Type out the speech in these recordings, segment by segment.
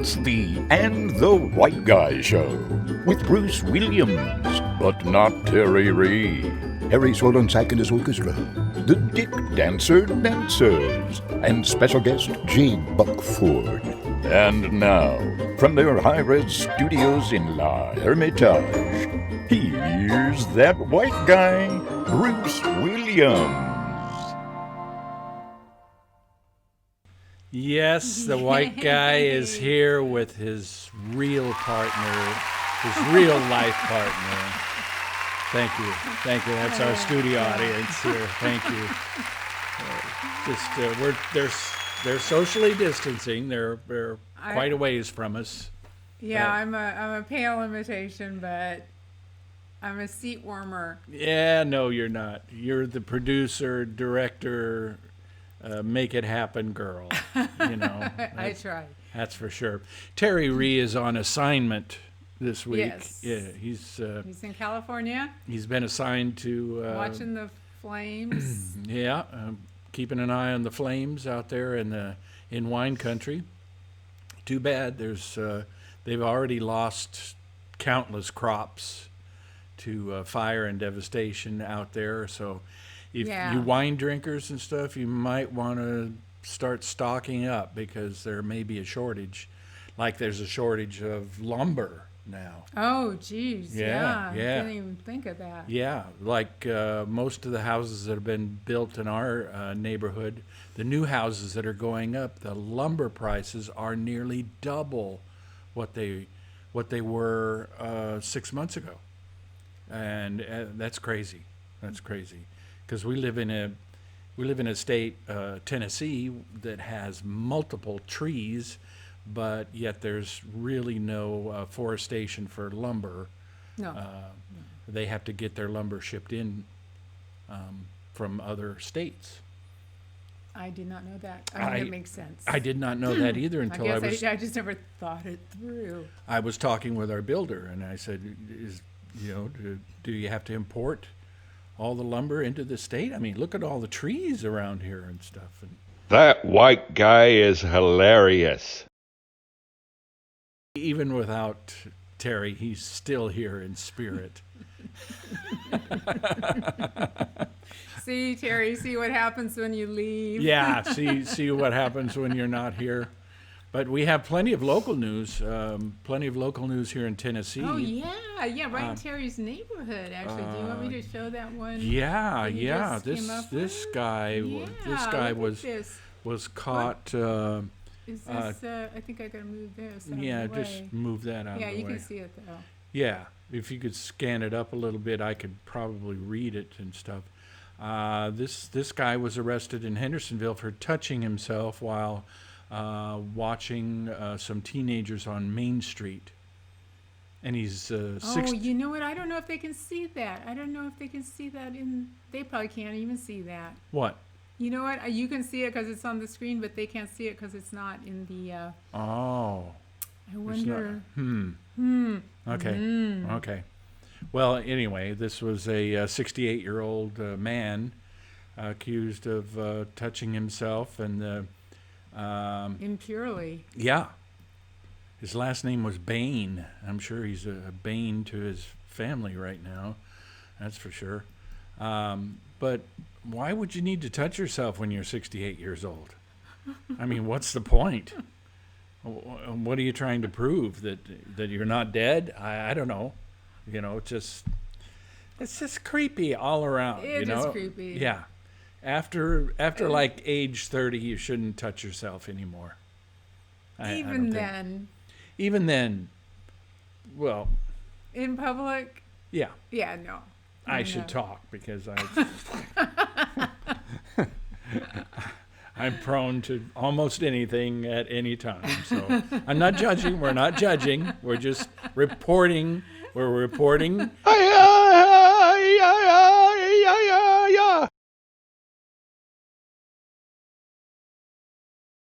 It's the And the White Guy Show with Bruce Williams, but not Terry Ree. Harry Solonsak and his orchestra, the Dick Dancer Dancers, and special guest J. Buckford. And now, from their high-res studios in La Hermitage, here's that white guy, Bruce Williams. Yes, the white guy is here with his real partner, his real life partner. Thank you. Thank you. That's our studio audience here. Thank you. They're socially distancing. They're quite a ways from us. Yeah, I'm a pale imitation, but I'm a seat warmer. Yeah, no, you're not. You're the producer, director, make it happen girl. You know. I try. That's for sure. Terry Ree is on assignment this week. Yes. Yeah, he's in California. He's been assigned to watching the flames. Yeah, keeping an eye on the flames out there in wine country. Too bad. They've already lost countless crops to fire and devastation out there. So, if you wine drinkers and stuff, you might want to start stocking up because there may be a shortage, like there's a shortage of lumber now. Oh, geez. Yeah. I didn't even think of that. Yeah, like most of the houses that have been built in our neighborhood, the new houses that are going up, the lumber prices are nearly double what they were 6 months ago, and that's crazy. That's crazy, because we live in a state, Tennessee, that has multiple trees. But yet there's really no forestation for lumber. No. They have to get their lumber shipped in from other states. I did not know that. I mean, it makes sense. I did not know that either until I just never thought it through. I was talking with our builder, and I said, do you have to import all the lumber into the state? I mean, look at all the trees around here and stuff. And that white guy is hilarious. even without Terry, he's still here in spirit. See, Terry, see what happens when you leave. Yeah, see what happens when you're not here. But we have plenty of local news here in Tennessee. Oh, yeah, right in Terry's neighborhood, actually. Do you want me to show that one? Yeah. This guy was caught. Is this, I think I gotta move this out of the way. Just move that out of the way. Yeah, you can see it though. Yeah, if you could scan it up a little bit, I could probably read it and stuff. This guy was arrested in Hendersonville for touching himself while watching some teenagers on Main Street. And he's Oh, you know what? I don't know if they can see that. They probably can't even see that. What? You know what? You can see it because it's on the screen, but they can't see it because it's not in the... Oh. I wonder... Okay. Well, anyway, this was a 68-year-old man accused of touching himself and... impurely. Yeah. His last name was Bain. I'm sure he's a bane to his family right now. That's for sure. But why would you need to touch yourself when you're 68 years old? I mean, what's the point? What are you trying to prove? That you're not dead? I don't know. You know, it's just creepy all around. It is creepy. Yeah. After like age 30, you shouldn't touch yourself anymore. Even then, well. In public? Yeah. Yeah, no. I should talk because I'm prone to almost anything at any time. So I'm not judging. We're not judging. We're just reporting. We're reporting.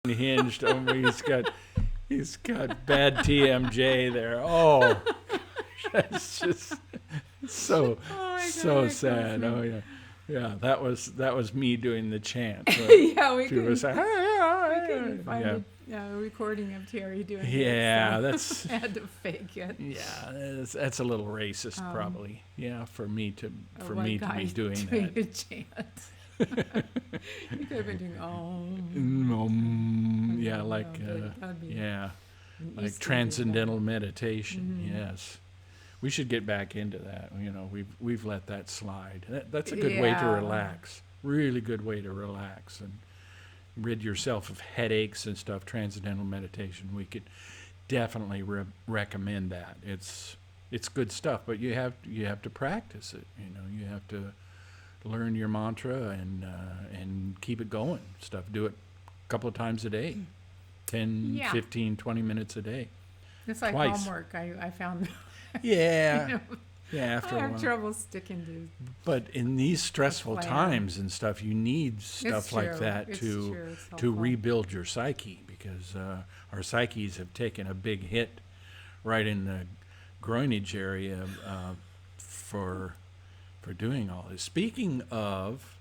Hinged. He's got bad TMJ there. Oh, that's just so sad. Oh yeah. Yeah, that was me doing the chant. Yeah, we She was couldn't, like, we couldn't find a recording of Terry doing it. Yeah, so that's I had to fake it. yeah, that's a little racist, probably. Yeah, for me to A for white me to guy be doing doing that. a chant. You could have been doing, Yeah, no, like that'd be yeah, an like Eastern transcendental meditation. Yes, we should get back into that. We've let that slide. That's a good way to Yeah. relax. Really good way to relax and rid yourself of headaches and stuff. Transcendental meditation. We could definitely recommend that. It's good stuff, but you have to practice it. You have to learn your mantra and keep it going. Stuff. Do it a couple of times a day. 10, Yeah. 15, 20 minutes a day. It's like Twice. homework. I found Yeah. you know, Yeah, after I a have while. trouble sticking to. But in these stressful plan. times and stuff, you need stuff like true. that It's to true. It's to helpful. rebuild your psyche, because our psyches have taken a big hit right in the groinage area for doing all this. Speaking of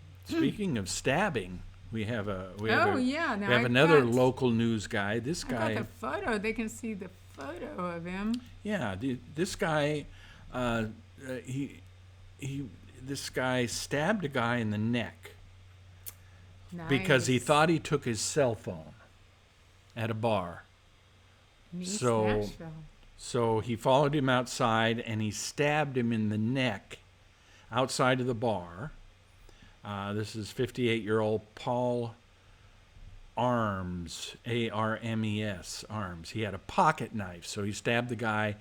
stabbing, we have Oh, yeah. Now we have I another got- local news guy. This I got guy, the photo. They can see the photo of him. yeah, this guy, this guy stabbed a guy in the neck because he Nice. thought he took his cell phone at a bar. Nice so- Nashville. So he followed him outside and he stabbed him in the neck outside of the bar. This is 58-year-old Paul Arms, Armes, Arms. He had a pocket knife, so he stabbed the guy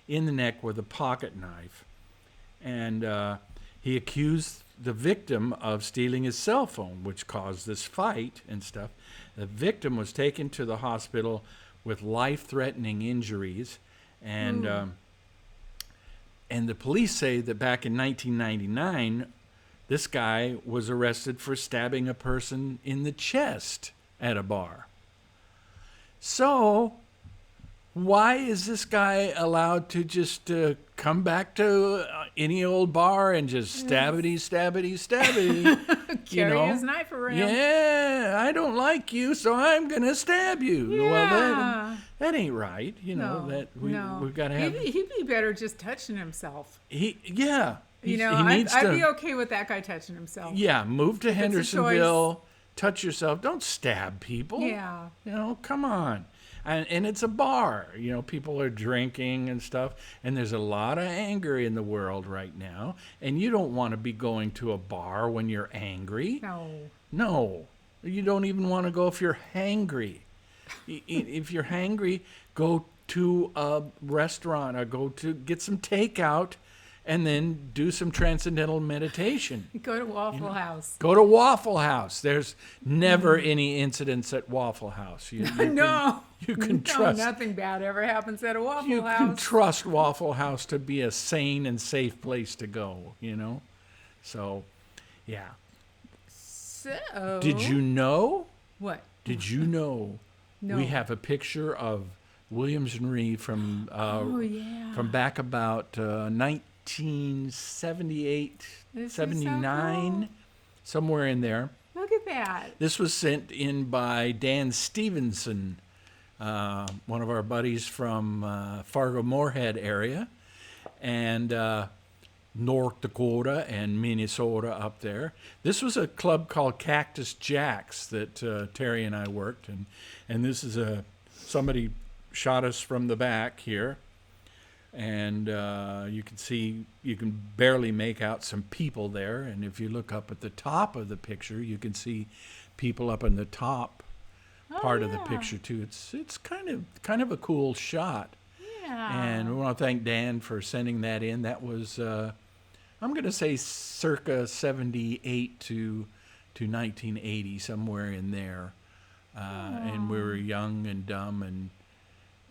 in the neck with a pocket knife. And he accused the victim of stealing his cell phone, which caused this fight and stuff. The victim was taken to the hospital with life-threatening injuries. And the police say that back in 1999, this guy was arrested for stabbing a person in the chest at a bar. So, why is this guy allowed to just come back to any old bar and just stabbity, Carry his knife around. Yeah, I don't like you, so I'm gonna stab you. Well, Yeah. that ain't right. No, that no. we've got to have. He'd be better just touching himself. He You know, he needs I'd to. be okay with that guy touching himself. Yeah, move to If it's a Hendersonville. Touch yourself. Don't stab people. Yeah. Come on. And it's a bar. People are drinking and stuff. And there's a lot of anger in the world right now. And you don't want to be going to a bar when you're angry. No. You don't even want to go if you're hangry. If you're hangry, go to a restaurant or go to get some takeout and then do some transcendental meditation. Go to Waffle House. Go to Waffle House. There's never any incidents at Waffle House. You No. you can trust. Nothing bad ever happens at a Waffle You House. can trust Waffle House to be a sane and safe place to go. So, yeah. So. Did you know? What? Did you know? No. We have a picture of Williams and Ree from Oh, yeah. from back about 1978, This is so 79, cool. somewhere in there. Look at that. This was sent in by Dan Stevenson, one of our buddies from Fargo-Moorhead area, and North Dakota and Minnesota up there. This was a club called Cactus Jacks that Terry and I worked, and this is somebody shot us from the back here, and you can barely make out some people there, and if you look up at the top of the picture, you can see people up in the top part of the yeah. picture too. It's kind of a cool shot. Yeah. And we want to thank Dan for sending that in. That was, I'm going to say circa 78 to 1980, somewhere in there. And we were young and dumb and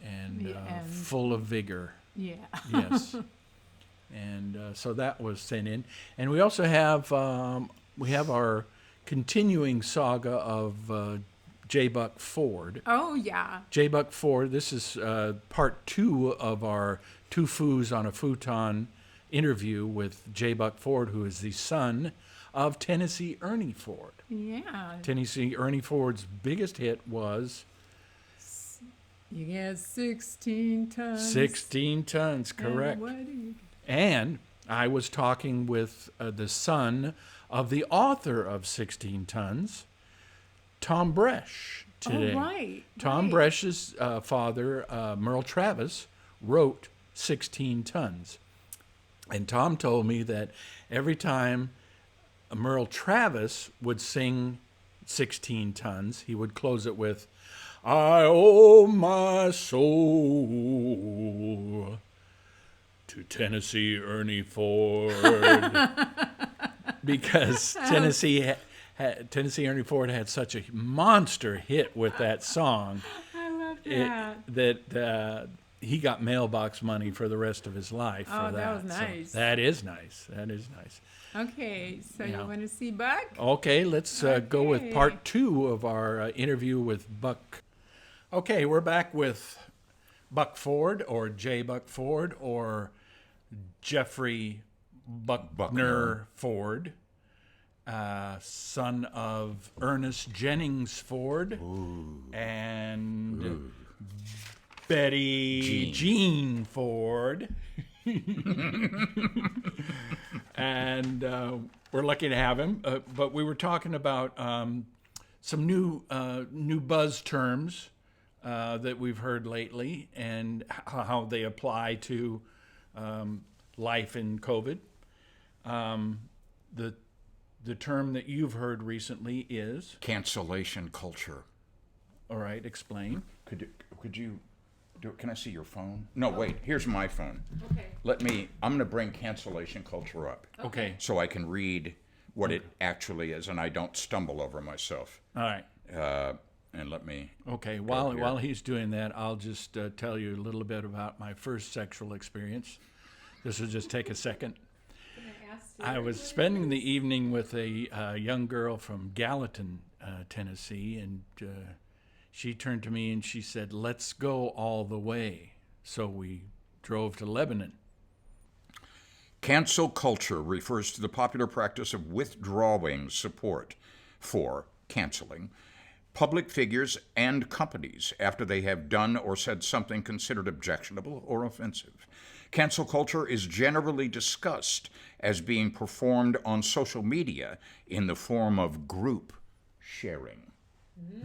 And- full of vigor. Yeah. Yes. And so that was sent in. And we also have our continuing saga of J. Buck Ford. Oh, yeah. J. Buck Ford, this is part 2 of our Two Foos on a Futon interview with J. Buck Ford, who is the son of Tennessee Ernie Ford. Yeah. Tennessee Ernie Ford's biggest hit was You get 16 tons. 16 Tons, correct. And what do you... And I was talking with the son of the author of 16 Tons, Tom Bresch, today. Oh, right. Tom right. Bresch's father, Merle Travis, wrote 16 Tons. And Tom told me that every time Merle Travis would sing 16 Tons, he would close it with, I owe my soul to Tennessee Ernie Ford. Because Tennessee Ernie Ford had such a monster hit with that song. I love that. He got mailbox money for the rest of his life for Oh, that. that was So nice. that is nice. That is nice. Okay, so Yeah. you want to see Buck? Okay, let's go with Okay. part 2 of our interview with Buck. Okay, we're back with Buck Ford, or J. Buck Ford, or Jeffrey Buckner Ford, son of Ernest Jennings Ford and Betty Jean Ford. And we're lucky to have him. But we were talking about some new buzz terms that we've heard lately and how they apply to life in COVID. The term that you've heard recently is, Cancellation culture. all right, explain. Could you do? Can I see your phone? No, wait. Here's my phone. Okay. I'm going to bring cancellation culture up Okay. so I can read what it actually is, and I don't stumble over myself. All right. And let me. Okay. here. While he's doing that, I'll just tell you a little bit about my first sexual experience. This will just take a second. I was spending the evening with a young girl from Gallatin, Tennessee, and she turned to me and she said, "Let's go all the way." So we drove to Lebanon. Cancel culture refers to the popular practice of withdrawing support for canceling public figures and companies after they have done or said something considered objectionable or offensive. Cancel culture is generally discussed as being performed on social media in the form of group sharing.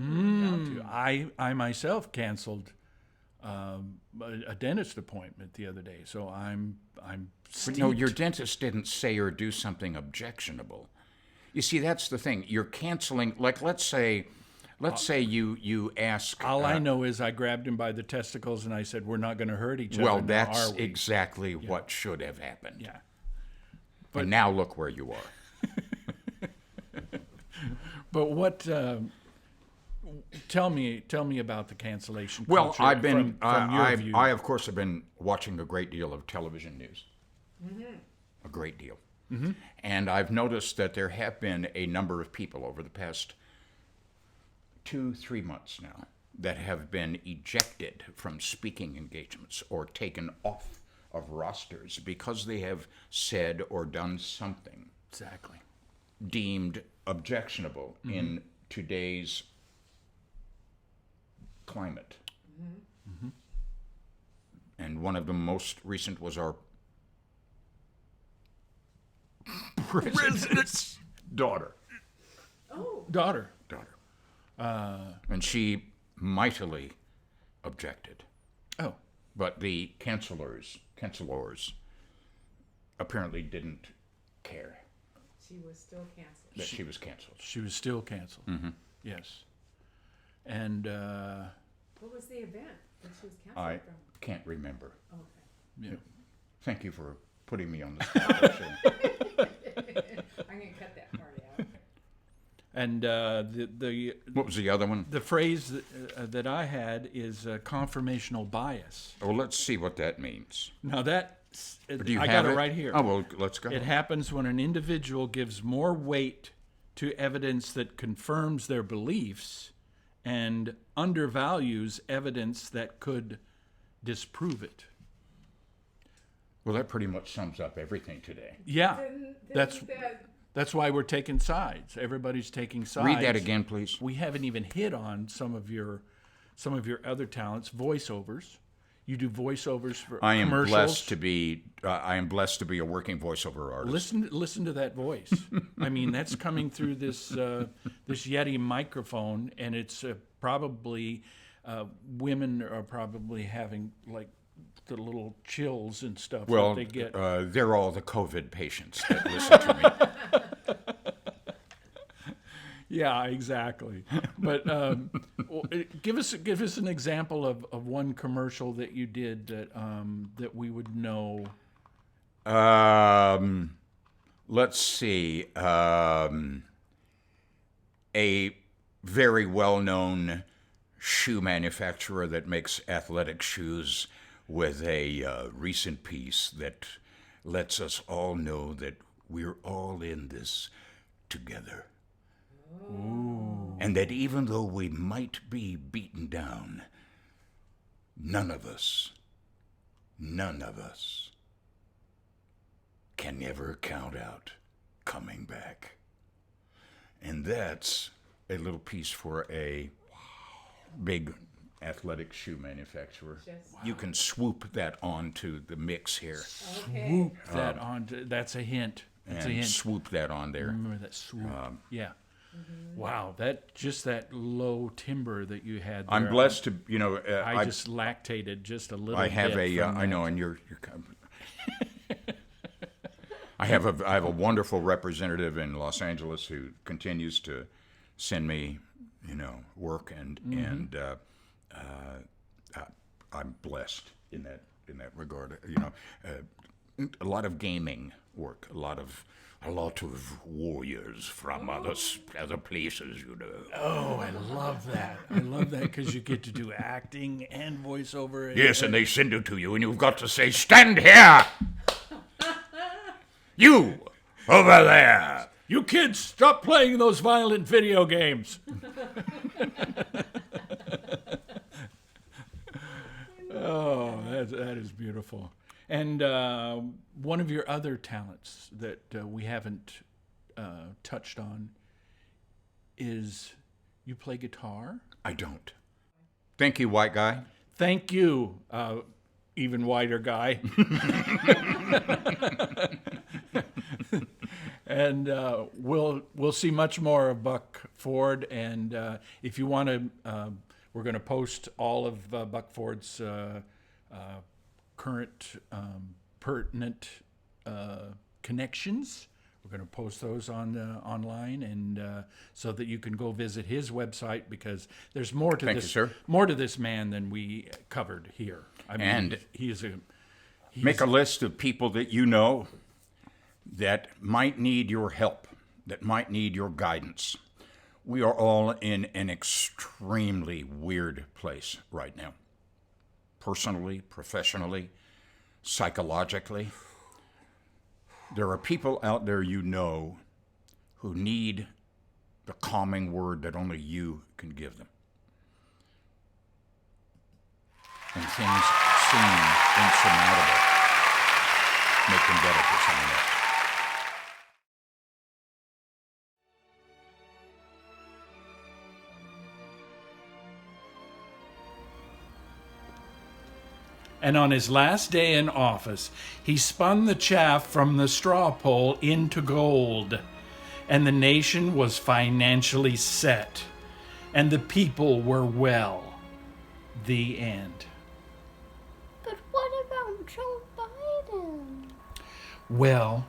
I myself canceled a dentist appointment the other day, so I'm But no, your dentist didn't say or do something objectionable. You see, that's the thing. You're canceling, like, let's say you ask. All I know is I grabbed him by the testicles and I said, "We're not going to hurt each Well, other." that's now, are we? exactly what should have happened. Yeah. But now look where you are. But what? Tell me about the cancellation Well, culture. I've been, from your view. I of course have been watching a great deal of television news. A great deal. And I've noticed that there have been a number of people over the past 2-3 months now that have been ejected from speaking engagements or taken off of rosters because they have said or done something Exactly. deemed objectionable in today's climate. And one of the most recent was our president's daughter. Daughter. And she mightily objected. Oh. But the cancelors apparently didn't care She was still canceled. that she was canceled. She was still canceled. Yes. And What was the event that she was canceled I from? can't remember. Okay. yeah. Thank you for putting me on the spot. Sharon. I'm going to cut that part out. And the What was the other one? the phrase that I had is confirmational bias. Well, let's see what that means. Now that Do you I have got it right here. Oh, well, let's go. It happens when an individual gives more weight to evidence that confirms their beliefs and undervalues evidence that could disprove it. Well, that pretty much sums up everything today. Yeah, Then that's that- that's why we're taking sides. Everybody's taking sides. Read that again, please. We haven't even hit on some of your other talents, voiceovers. You do voiceovers for I am commercials. blessed to be. I am blessed to be a working voiceover artist. Listen to that voice. I mean, that's coming through this this Yeti microphone, and it's probably women are probably having like the little chills and stuff Well, that they get. they're all the COVID patients that listen to me. Yeah, exactly. But give us an example of one commercial that you did that we would know. Let's see. A very well-known shoe manufacturer that makes athletic shoes with a recent piece that lets us all know that we're all in this together. Ooh. And that even though we might be beaten down, none of us can ever count out coming back. And that's a little piece for a big athletic shoe manufacturer. You can swoop that onto the mix here. Swoop that onto. That's a hint. That's a And hint. swoop that on there. Remember that swoop. Yeah. Wow, that low timbre that you had there. I'm blessed to, I just lactated just a little I have bit. From I know, that. and you're I have a wonderful representative in Los Angeles who continues to send me, work, and I'm blessed in that regard. A lot of gaming work, a lot of warriors from other places, Oh, I love that. I love that because you get to do acting and voiceover. Yes, and they send it to you, and you've got to say, "Stand here, you over there." You kids, stop playing those violent video games. Oh, that is beautiful. And one of your other talents that we haven't touched on is you play guitar. I don't. Thank you, white guy. Thank you, even whiter guy. And we'll see much more of Buck Ford. And if you want to, we're going to post all of Buck Ford's current pertinent connections. We're going to post those on online, and so that you can go visit his website, because there's more to Thank you, this sir. more to this man than we covered here. I mean, And he's Make a list of people that you know that might need your help, that might need your guidance. We are all in an extremely weird place right now. Personally, professionally, psychologically. There are people out there who need the calming word that only you can give them. And things seem insurmountable. Make them better for someone else. And on his last day in office, he spun the chaff from the straw poll into gold. And the nation was financially set. And the people were well. The end. But what about Joe Biden? Well,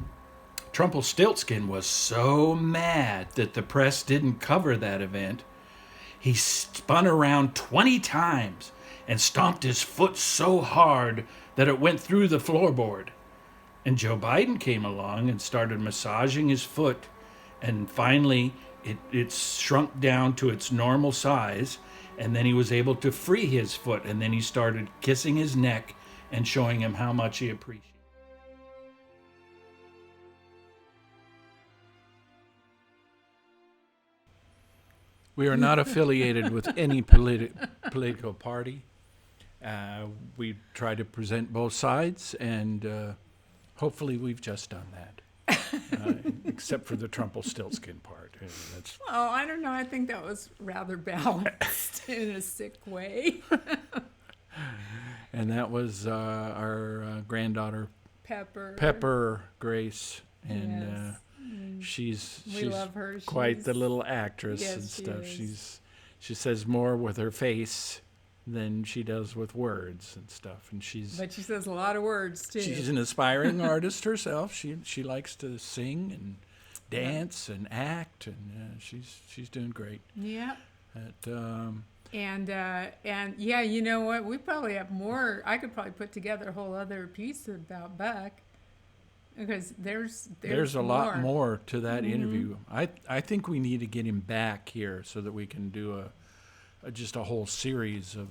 Trumpelstiltskin was so mad that the press didn't cover that event. He spun around 20 times and stomped his foot so hard that it went through the floorboard. And Joe Biden came along and started massaging his foot, and finally it shrunk down to its normal size, and then he was able to free his foot, and then he started kissing his neck and showing him how much he appreciated. We are not affiliated with any political party. We try to present both sides, and hopefully we've just done that, except for the Trumpelstiltskin part. That's Oh, I don't know. I think that was rather balanced in a sick way. and that was our granddaughter Pepper. Grace, and she's We love her. quite the She's- little actress Yes, and she stuff. is. She says more with her face than she does with words and stuff. And But she says a lot of words too. she's an aspiring artist herself. She likes to sing and dance and act, and she's doing great. Yep. And And yeah, you know what? We probably have more. I could probably put together a whole other piece about Buck, because there's a lot more to that interview. I think we need to get him back here so that we can do just a whole series of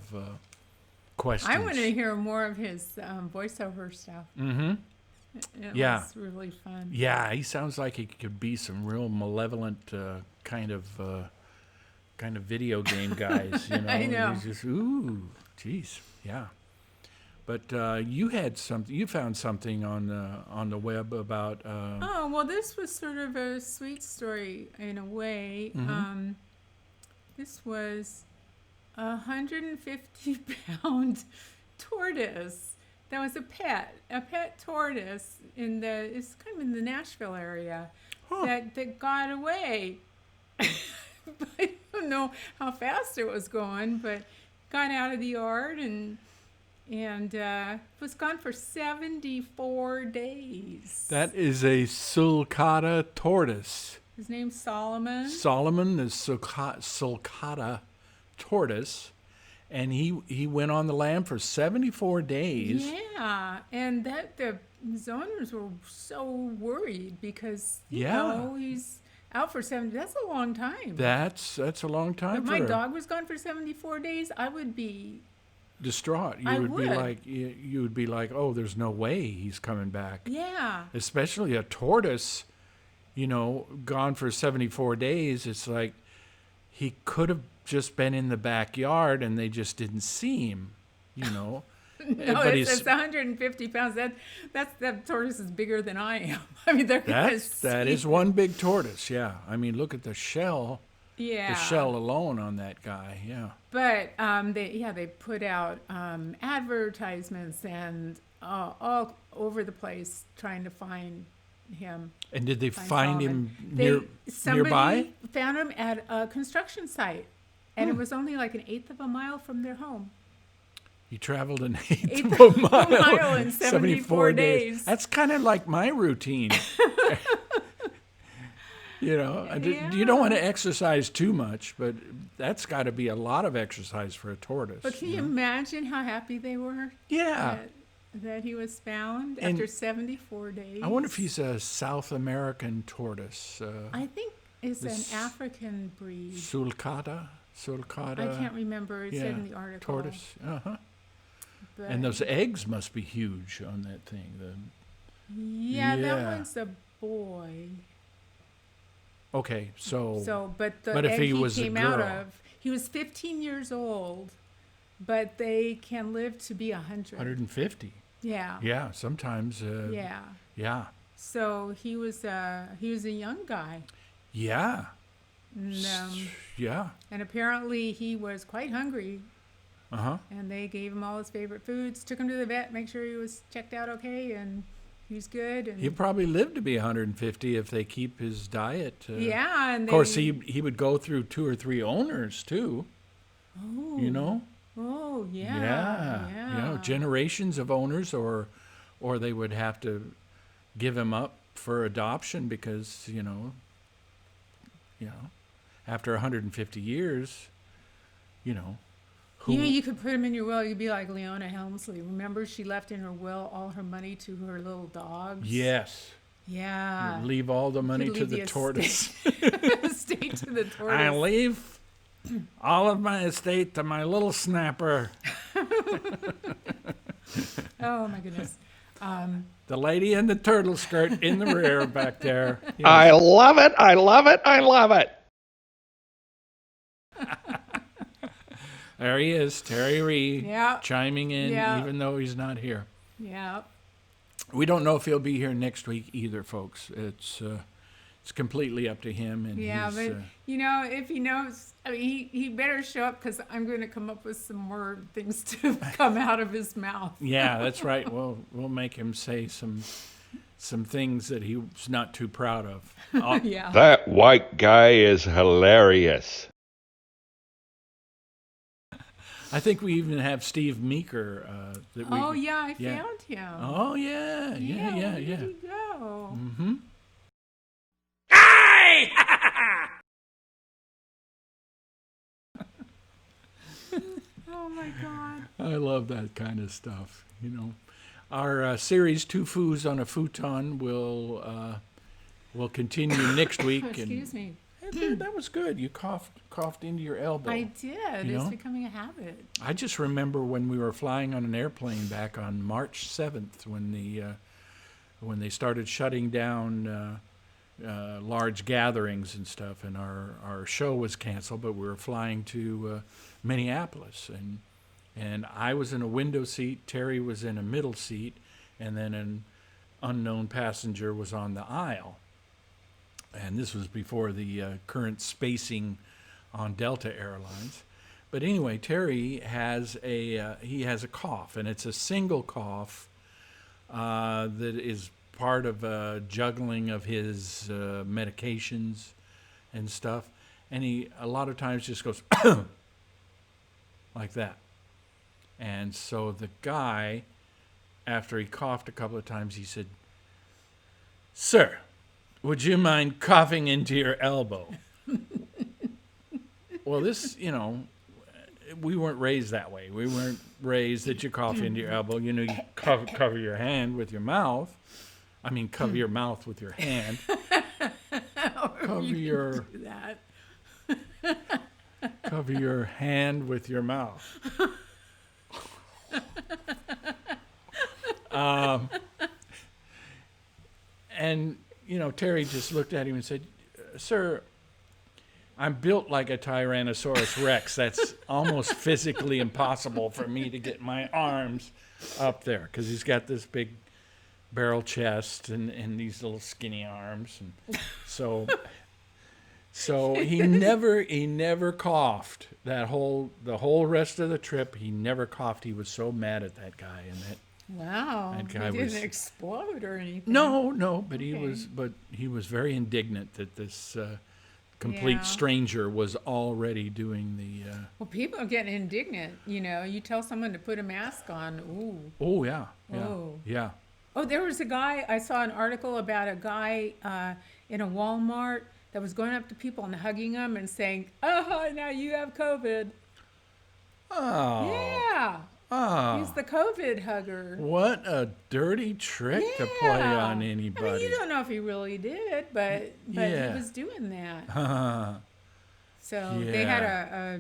questions. I want to hear more of his voiceover stuff. Mm-hmm. It Yeah. was really fun. Yeah, he sounds like he could be some real malevolent kind of video game guys. You know, I know. He's just geez, yeah. But you found something on the web about. Oh, well, this was sort of a sweet story in a way. Mm-hmm. This was a 150-pound tortoise. That was a pet tortoise it's kind of in the Nashville area that got away. I don't know how fast it was going, but got out of the yard and was gone for 74 days. That is a sulcata tortoise. His name's Solomon. Solomon is sulcata tortoise, and he went on the lam for 74 days. Yeah, and his owners were so worried because you Yeah. know he's out for 70. That's a long time. That's a long time If for my a dog was gone for 74 days, I would be. distraught. I You would. would be like, oh, there's no way he's coming back. Yeah. Especially a tortoise, gone for 74 days. It's like he could have just been in the backyard and they just didn't see him, No, But it's 150 pounds. That tortoise is bigger than I am. I mean, they're that is one big tortoise. Yeah, I mean, look at the shell. Yeah. The shell alone on that guy. Yeah. But they put out advertisements and all over the place trying to find him. And did they find him Somebody nearby? found him at a construction site, and it was only like an eighth of a mile from their home. He traveled an eighth Eighth of a mile, mile in 74 days. That's kind of like my routine. You don't want to exercise too much, but that's got to be a lot of exercise for a tortoise. But can you imagine how happy they were Yeah. that he was found And after 74 days? I wonder if he's a South American tortoise. I think it's this an African breed. Sulcata. I can't remember. It said in the article. Tortoise. Uh-huh. But And those eggs must be huge on that thing. yeah, Yeah. that one's a boy. Okay, But the but if egg he he was a came out girl. of, he was 15 years old, but they can live to be 100. 150. Yeah. Yeah, sometimes. Yeah. Yeah. So he was a young guy. Yeah. And, Yeah. and apparently he was quite hungry, Uh-huh. and they gave him all his favorite foods, took him to the vet, make sure he was checked out okay, and he was good. And He'd probably live to be 150 if they keep his diet. yeah, and Of course, he would go through 2 or 3 owners too. Oh. You know. Oh yeah. Yeah. Generations of owners, or they would have to give him up for adoption because after 150 years, who? Yeah, you could put him in your will. You'd be like Leona Helmsley. Remember, she left in her will all her money to her little dogs. Yes. Yeah. Leave all the money Could to leave the tortoise. estate to the tortoise. I leave all of my estate to my little snapper. Oh my goodness. The lady in the turtle skirt in the rear back there. Yes. I love it. I love it. I love it. There he is, Terry Reed, Yeah. chiming in Yeah. even though he's not here. Yeah. We don't know if he'll be here next week either, folks. It's completely up to him. And Yeah, his, but if he knows, I mean, he better show up because I'm going to come up with some more things to come out of his mouth. yeah, that's right. We'll make him say some things that he's not too proud of. Yeah. That white guy is hilarious. I think we even have Steve Meeker. Oh yeah, I found him. Oh yeah. Where did he go? Mm-hmm. Oh my God. I love that kind of stuff. Our series Two Foos on a Futon will continue next week. Excuse me. That was good. You coughed into your elbow. I did. You It's know? becoming a habit. I just remember when we were flying on an airplane back on March 7th when they started shutting down large gatherings and stuff, and our show was canceled, but we were flying to Minneapolis, and I was in a window seat, Terry was in a middle seat, and then an unknown passenger was on the aisle. And this was before the current spacing on Delta Airlines. But anyway, Terry has a cough, and it's a single cough that is part of juggling of his medications and stuff. And he a lot of times just goes like that. And so the guy, after he coughed a couple of times, he said, "Sir, would you mind coughing into your elbow?" Well, we weren't raised that way. We weren't raised that you cough into your elbow. You cover your hand with your mouth. I mean, cover your mouth with your hand. Cover your Do that. cover your hand with your mouth. And Terry just looked at him and said, "Sir, I'm built like a Tyrannosaurus Rex. That's almost physically impossible for me to get my arms up there because he's got this big barrel chest and these little skinny arms, and so he never coughed the whole rest of the trip. He never coughed. He was so mad at that guy, and that Wow. That guy He didn't was- explode or anything. no, but he Okay. was very indignant that this complete Yeah. stranger was already doing the. Well, people are getting indignant. You tell someone to put a mask on. Ooh. Oh yeah, Oh. yeah. Oh, there was a guy, I saw an article about a guy in a Walmart that was going up to people and hugging them and saying, "Oh, now you have COVID." Oh. Yeah. Oh. He's the COVID hugger. What a dirty trick to play Yeah. on I mean, anybody. you don't know if he really did, but Yeah. he was doing that. Uh, So they had Yeah.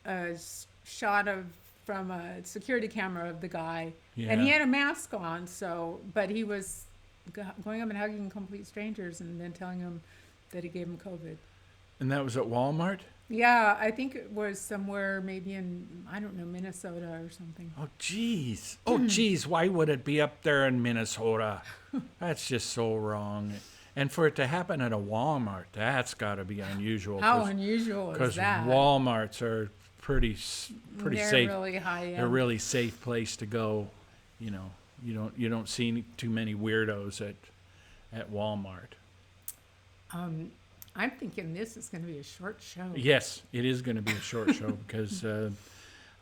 a shot from a security camera of the guy, Yeah. and he had a mask on. But he was going up and hugging complete strangers, and then telling them that he gave him COVID. and that was at Walmart? Yeah, I think it was somewhere maybe in, I don't know, Minnesota or something. Oh, jeez. Oh, jeez. Why would it be up there in Minnesota? That's just so wrong. And for it to happen at a Walmart, that's got to be unusual. How unusual is Because that? Walmarts are pretty They're safe. really high end. They're a really safe place to go. You don't see too many weirdos at Walmart. I'm thinking this is going to be a short show. Yes, it is going to be a short show because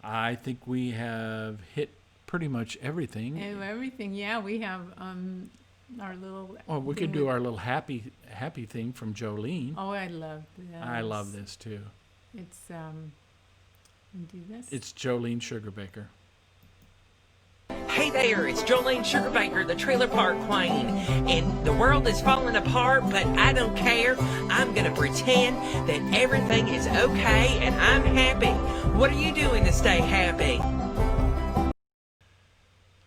I think we have hit pretty much everything. And everything, yeah, we have our little. Well, we could thing do with- our little happy thing from Jolene. Oh, I love this. I love this too. It's do this. It's Jolene Sugarbaker. Hey there, it's Jolene Sugarbaker, the Trailer Park Queen, and the world is falling apart, but I don't care. I'm gonna pretend that everything is okay and I'm happy. What are you doing to stay happy?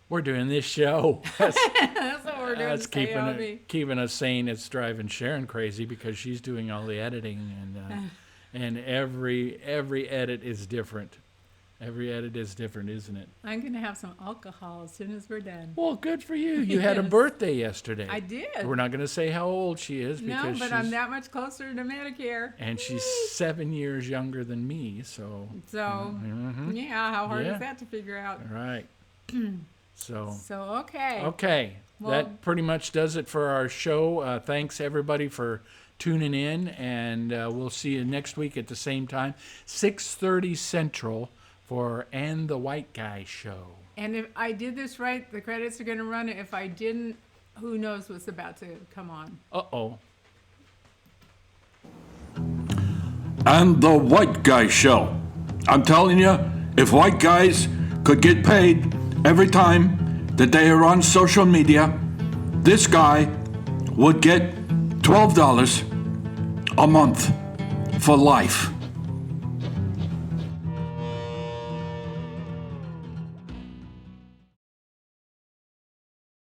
We're doing this show. That's, That's what we're doing. that's Stay happy. keeping us sane. It's driving Sharon crazy because she's doing all the editing and every edit is different. Every edit is different, isn't it? I'm going to have some alcohol as soon as we're done. Well, good for you. You had a Yes. birthday yesterday. I did. We're not going to say how old she is No, because but she's I'm that much closer to Medicare. and she's 7 years younger than me. So, So, yeah, how hard Yeah. is that to figure out? all right. So, So, okay. okay, Well- that pretty much does it for our show. Thanks everybody for tuning in, and we'll see you next week at the same time, 6:30 Central for And the White Guy Show. And if I did this right, the credits are going to run. If I didn't, who knows what's about to come on. Uh-oh. And the White Guy Show. I'm telling you, if white guys could get paid every time that they are on social media, this guy would get $12 a month for life.